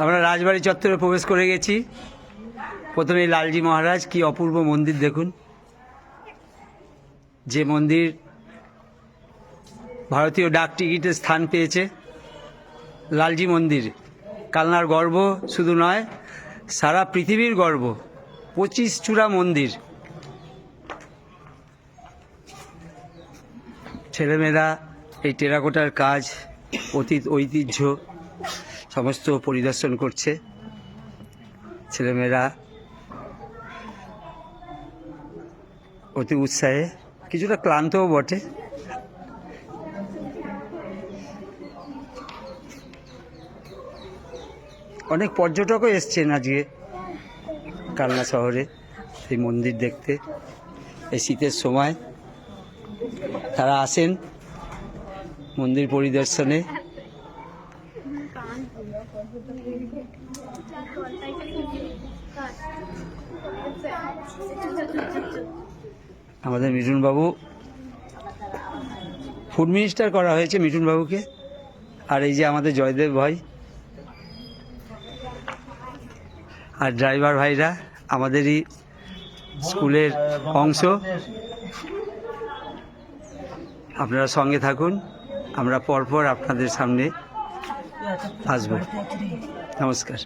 আমরা রাজবাড়ি চত্বরে প্রবেশ করে গেছি। প্রথমে লালজি মহারাজ, কি অপূর্ব মন্দির দেখুন। যে মন্দির ভারতীয় ডাক টিকিটে স্থান পেয়েছে, লালজি মন্দির কালনার গর্ব শুধু নয়, সারা পৃথিবীর গর্ব। 25 চূড়া মন্দির। ছেলেমেয়েরা এই টেরাকোটার কাজ, অতীত ঐতিহ্য সমস্ত পরিদর্শন করছে। ছেলেমেয়েরা অতি উৎসাহে, কিছুটা ক্লান্তও বটে। অনেক পর্যটকও এসছেন আজকে কালনা শহরে এই মন্দির দেখতে। এই শীতের সময় তারা আসেন মন্দির পরিদর্শনে। আমাদের মিঠুনবাবু, ফুড মিনিস্টার করা হয়েছে মিঠুনবাবুকে। আর এই যে আমাদের জয়দেব ভাই আর ড্রাইভার ভাইরা আমাদেরই স্কুলের অংশ। আপনারা সঙ্গে থাকুন, আমরা পরপর আপনাদের সামনে আসব। নমস্কার।